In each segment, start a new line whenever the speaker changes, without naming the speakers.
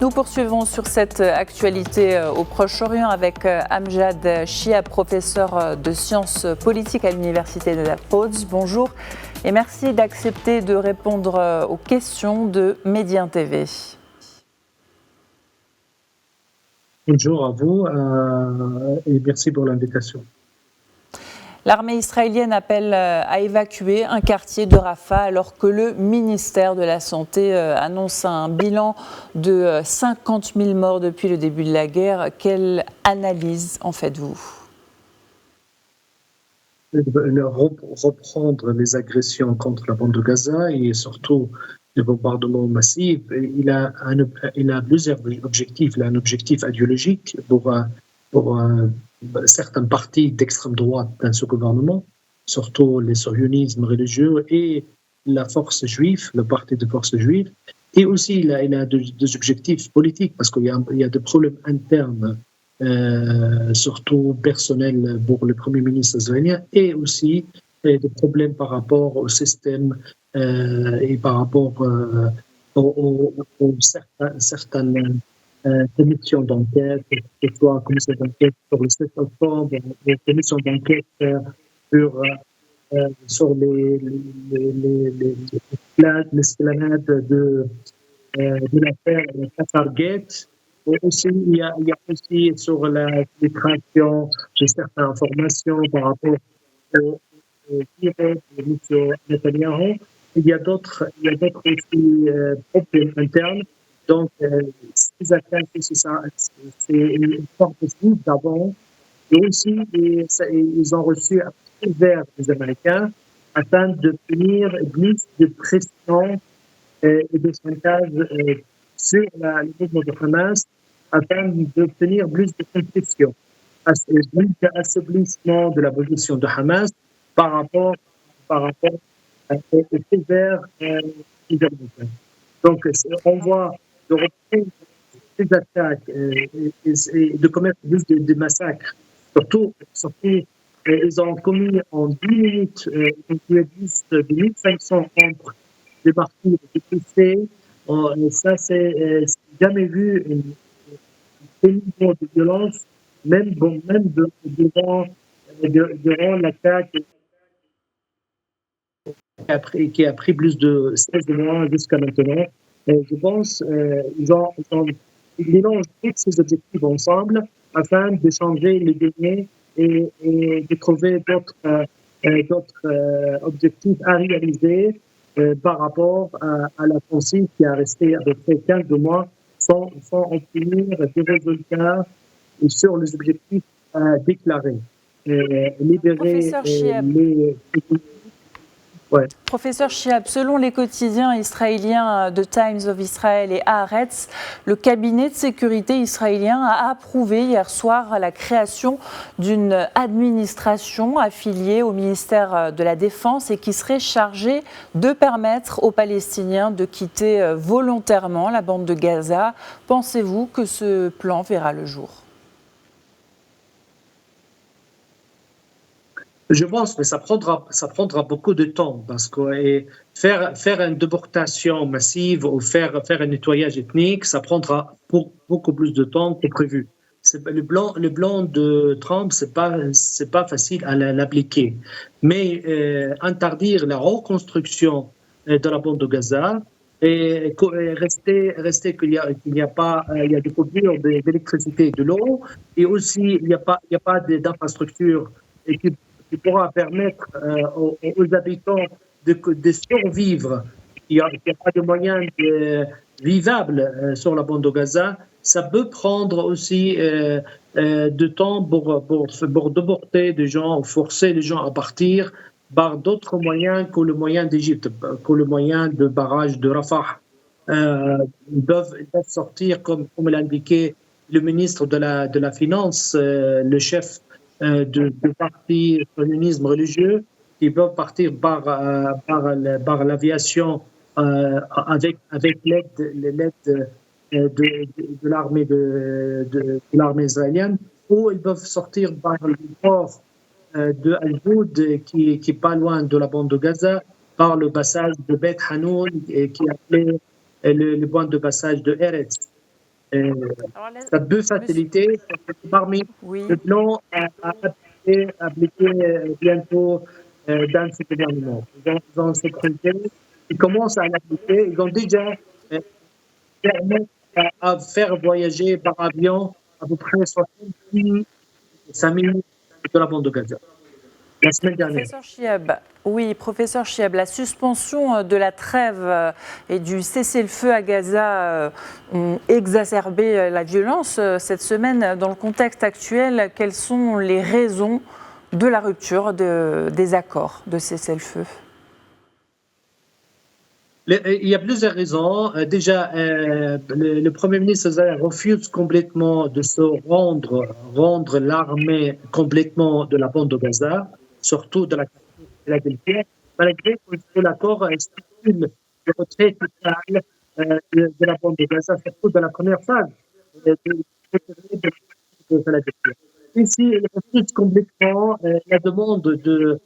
Nous poursuivons sur cette actualité au Proche-Orient avec Amjad Chia, professeur de sciences politiques à l'Université de Rhodes. Bonjour et merci d'accepter de répondre aux questions de Médien TV.
Bonjour à vous et merci pour l'invitation.
L'armée israélienne appelle à évacuer un quartier de Rafah alors que le ministère de la Santé annonce un bilan de 50 000 morts depuis le début de la guerre. Quelle analyse en faites-vous ?
Reprendre les agressions contre la bande de Gaza et surtout le bombardement massif, il a plusieurs objectifs. Il a un objectif idéologique pour certaines parties d'extrême droite dans ce gouvernement, surtout les sionismes religieux et la force juive, le parti de force juive. Et aussi, il a des objectifs politiques parce qu'il y a des problèmes internes, surtout personnels pour le Premier ministre israélien, et aussi des problèmes par rapport au système et par rapport aux certaines commissions d'enquête, que ce soit la commission d'enquête sur le 7 octobre, la commission d'enquête sur l'esplanade de l'affaire Qatargate. Aussi, il y a aussi sur la filtration de certaines informations par rapport au direct de M. Netanyahu. Il y a d'autres aussi problèmes internes. Donc, ces attaques, c'est une forme d'avant. Et aussi, ils ont reçu un prix vert des Américains afin d'obtenir plus de pression et de chantage sur le mouvement de Hamas afin d'obtenir plus de concessions, plus d'assouplissement de la position de Hamas par rapport au prix vert des Américains. Donc, on voit de reprendre ces attaques et de commettre plus de massacres. Surtout, ils ont commis en 10 minutes une liste de 1500 membres des partis de PC. Ça, c'est jamais vu un niveau de violence, même durant l'attaque qui a pris plus de 16 mois jusqu'à maintenant. Je pense qu'ils mélangent tous ces objectifs ensemble afin de changer les données et de trouver d'autres objectifs à réaliser par rapport à l'offensive qui a resté à peu près 15 mois sans obtenir des résultats sur les objectifs déclarés. Libérer les...
Ouais. Professeur Chiab, selon les quotidiens israéliens The Times of Israel et Haaretz, le cabinet de sécurité israélien a approuvé hier soir la création d'une administration affiliée au ministère de la Défense et qui serait chargée de permettre aux Palestiniens de quitter volontairement la bande de Gaza. Pensez-vous que ce plan verra le jour ?
Je pense que ça prendra beaucoup de temps parce que faire une déportation massive ou faire un nettoyage ethnique, ça prendra beaucoup plus de temps que prévu. Le plan de Trump, c'est pas facile à l'appliquer. Mais interdire la reconstruction de la bande de Gaza et rester qu'il y a des coupures d'électricité et de l'eau et aussi il n'y a pas d'infrastructure qui pourra permettre aux habitants de survivre. Il n'y a pas de moyens vivables sur la bande de Gaza. Ça peut prendre aussi de temps pour déporter des gens, ou forcer les gens à partir par d'autres moyens que le moyen d'Égypte, que le moyen de barrage de Rafah. Ils peuvent sortir, comme l'a indiqué le ministre de la Finance, le chef de partis sionisme religieux qui peuvent partir par l'aviation avec l'aide de l'armée israélienne, ou ils peuvent sortir par le port de Al-Joud qui est pas loin de la bande de Gaza, par le passage de Beth Hanoun qui est appelé le point de passage de Eretz. Ça peut faciliter parmi le plan à appliquer bientôt dans ce gouvernement. Dans ce projet, ils commencent à l'appliquer. Ils ont déjà permis à faire voyager par avion à peu près 65 000 de la bande de Gaza. La semaine dernière.
Professeur Chiab, la suspension de la trêve et du cessez-le-feu à Gaza ont exacerbé la violence cette semaine. Dans le contexte actuel, quelles sont les raisons de la rupture des accords de cessez-le-feu ?
Il y a plusieurs raisons. Déjà, le Premier ministre Israël refuse complètement de se rendre l'armée complètement de la bande de Gaza, surtout de la Philadelphie, malgré que l'accord stipule le retrait total de la bande de Gaza, surtout de la première phase de Philadelphie. Ici, il refuse complètement la demande de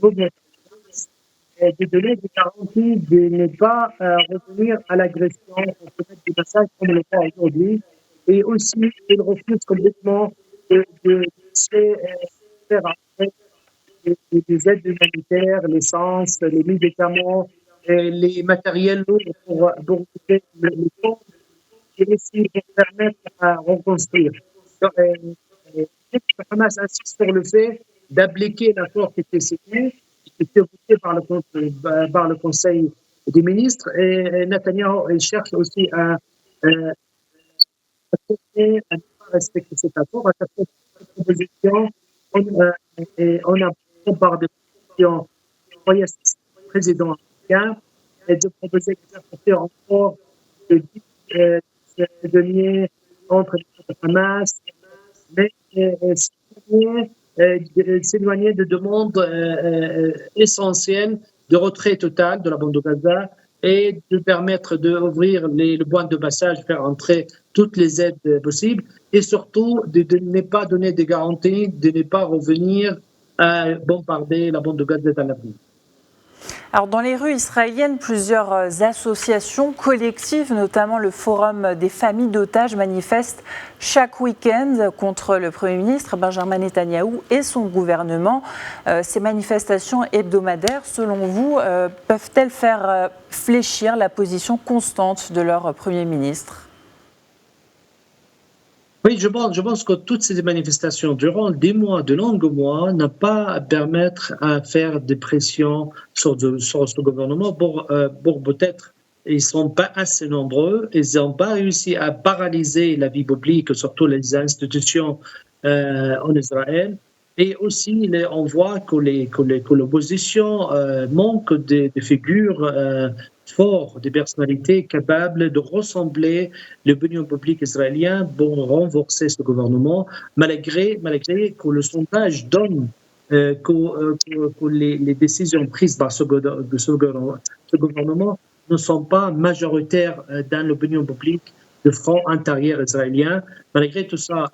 donner des garanties de ne pas revenir à l'agression, du massacre comme le cas aujourd'hui. Et aussi, il refuse complètement de faire des aides humanitaires, l'essence, les médicaments, les matériels lourds pour le temps et aussi pour permettre à reconstruire. Le Hamas insiste sur le fait d'appliquer l'accord qui était signé, qui était voté par le Conseil des ministres, et Netanyahou cherche aussi à ne pas respecter cet accord, à cette proposition. On a par des propositions du président américain et de proposer d'apporter encore de 10 deniers entre le Hamas, mais s'éloigner de demandes essentielles de retrait total de la bande de Gaza et de permettre d'ouvrir le point de passage, faire entrer toutes les aides possibles et surtout de ne pas donner des garanties, de ne pas revenir à bombarder la bande de Gaza dans l'avenir.
Alors, dans les rues israéliennes, plusieurs associations collectives, notamment le Forum des familles d'otages, manifestent chaque week-end contre le Premier ministre Benjamin Netanyahou et son gouvernement. Ces manifestations hebdomadaires, selon vous, peuvent-elles faire fléchir la position constante de leur Premier ministre ?
Oui, je pense que toutes ces manifestations, durant des mois, de longs mois, n'ont pas à permettre à faire des pressions sur ce gouvernement pour peut-être, ils ne sont pas assez nombreux, ils n'ont pas réussi à paralyser la vie publique, surtout les institutions en Israël. Et aussi, on voit que l'opposition manque de figures fortes, de personnalités capables de rassembler l'opinion publique israélienne pour renforcer ce gouvernement, malgré que le sondage donne que les décisions prises par ce gouvernement ne sont pas majoritaires dans l'opinion publique du front intérieur israélien. Malgré tout ça,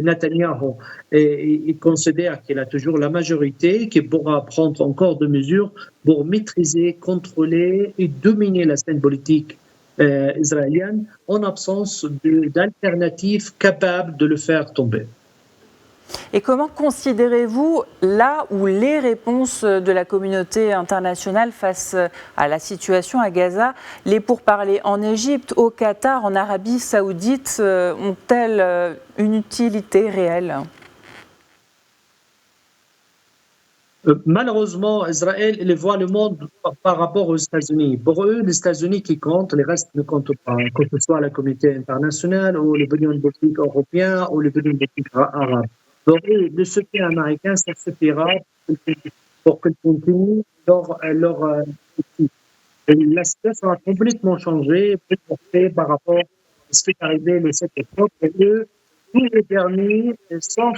Netanyahou il considère qu'il a toujours la majorité, qu'il pourra prendre encore des mesures pour maîtriser, contrôler et dominer la scène politique israélienne en absence d'alternatives capables de le faire tomber.
Et comment considérez-vous là où les réponses de la communauté internationale face à la situation à Gaza, les pourparlers en Égypte, au Qatar, en Arabie Saoudite, ont-elles une utilité réelle ?
Malheureusement, Israël il voit le monde par rapport aux États-Unis. Pour eux, les États-Unis qui comptent, les restes ne comptent pas, que ce soit la communauté internationale ou l'opinion politique européenne ou l'opinion politique arabe. Donc, le soutien américain, ça suffira pour qu'ils continuent leur politique. La situation a complètement changé par rapport à ce qui est arrivé le 7 octobre. Et eux, tous les derniers, sans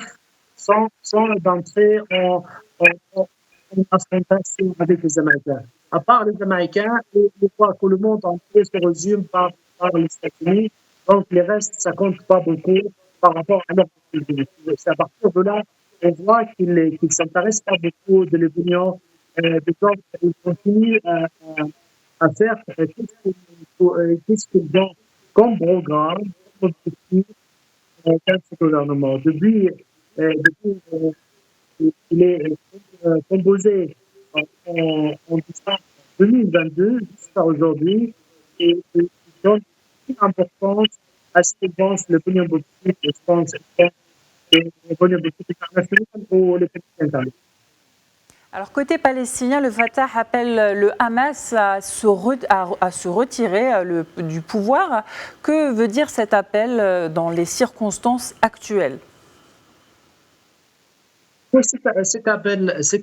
d'entrer en affrontation avec les Américains. À part les Américains, je crois que le monde entier se résume par les États-Unis. Donc, les restes, ça compte pas beaucoup par rapport à leur politique. C'est à partir de là qu'on voit qu'ils ne s'intéressent pas beaucoup de l'opinion des autres. Ils continuent à faire qu'est-ce qu'ils ont comme programme, comme objectif dans ce gouvernement. Depuis il est composé en décembre 2022 jusqu'à aujourd'hui et il donne une importance à ce que pense l'opinion politique, je pense, et l'opinion politique internationale ou les politiques internationales.
Alors, côté palestinien, le Fatah appelle le Hamas à se retirer du pouvoir. Que veut dire cet appel dans les circonstances actuelles?
Cet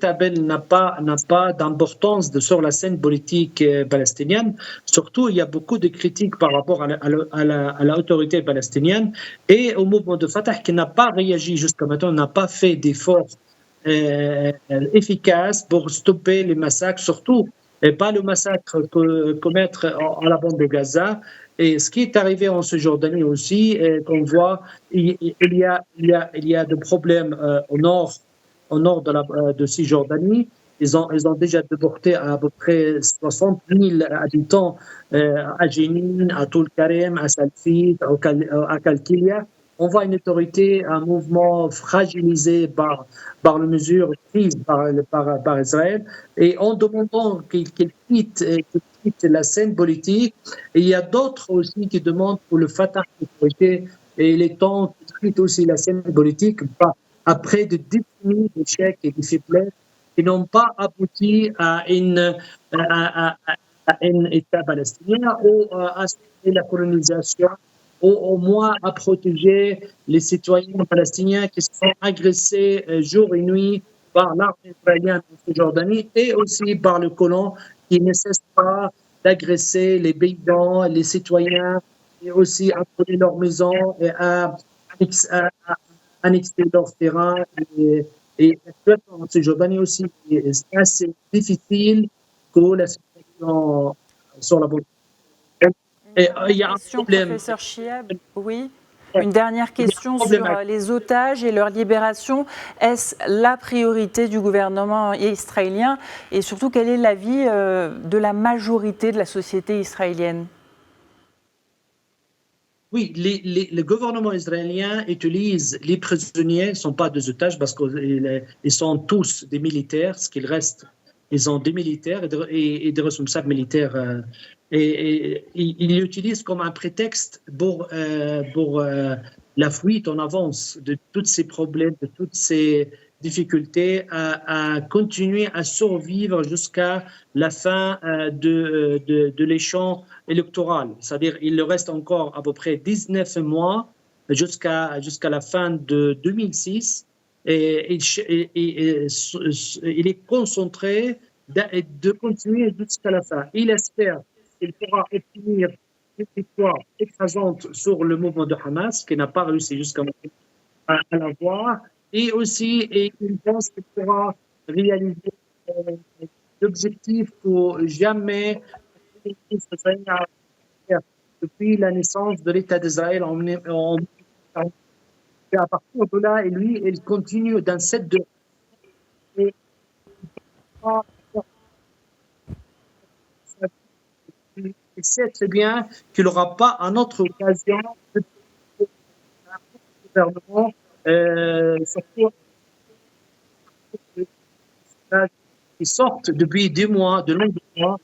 appel n'a pas d'importance sur la scène politique palestinienne. Surtout, il y a beaucoup de critiques par rapport à l'autorité palestinienne et au mouvement de Fatah qui n'a pas réagi jusqu'à maintenant, n'a pas fait d'efforts efficaces pour stopper les massacres, surtout et pas le massacre commettre à la bande de Gaza. Et ce qui est arrivé en Cisjordanie aussi, qu'on voit, il y a des problèmes au nord de Cisjordanie. Ils ont déjà déporté à peu près 60 000 habitants à Jenin, à Toul-Karem, à Salfit, à Kalkilia. On voit une autorité, un mouvement fragilisé par les mesures prises par Israël. Et en demandant qu'il quitte la scène politique, et il y a d'autres aussi qui demandent pour le Fatah l'autorité et les temps qui quittent aussi la scène politique après de décennies d'échecs et de faiblesses qui n'ont pas abouti à un État palestinien ou à la colonisation ou au moins à protéger les citoyens palestiniens qui sont agressés jour et nuit par l'armée israélienne en Cisjordanie et aussi par le colon qui ne cesse pas d'agresser les paysans, les citoyens et aussi à brûler leurs maisons et à annexer leur terrain. Et en Cisjordanie aussi, c'est assez difficile que la situation sur la bande.
Et il y a un problème. Professeur Chiab, oui. Une dernière question sur les otages et leur libération. Est-ce la priorité du gouvernement israélien? Et surtout, quel est l'avis de la majorité de la société israélienne?
Oui, le gouvernement israélien utilise les prisonniers, ne sont pas des otages parce qu'ils sont tous des militaires, ce qu'il reste. Ils ont des militaires et des responsables militaires. Et ils l'utilisent comme un prétexte pour la fuite en avance de tous ces problèmes, de toutes ces difficultés, à continuer à survivre jusqu'à la fin de l'échelon électoral. C'est-à-dire il leur reste encore à peu près 19 mois jusqu'à la fin de 2006. Et il est concentré de continuer jusqu'à la fin. Il espère qu'il pourra obtenir une victoire écrasante sur le mouvement de Hamas, qui n'a pas réussi jusqu'à maintenant à l'avoir. Et aussi, il pense qu'il pourra réaliser l'objectif pour jamais depuis la naissance de l'État d'Israël à partir de là, et lui, il continue dans cette direction. Il sait très bien qu'il n'aura pas une autre occasion de gouvernement, surtout qui sortent depuis 2 mois, de longs mois,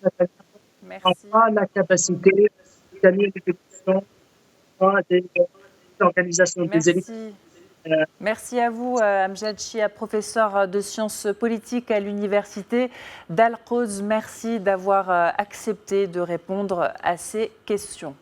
n'ont pas la capacité de gagner des élections, des organisations des élections.
Merci à vous, Amjad Chia, professeur de sciences politiques à l'université d'Al-Quds. Merci d'avoir accepté de répondre à ces questions.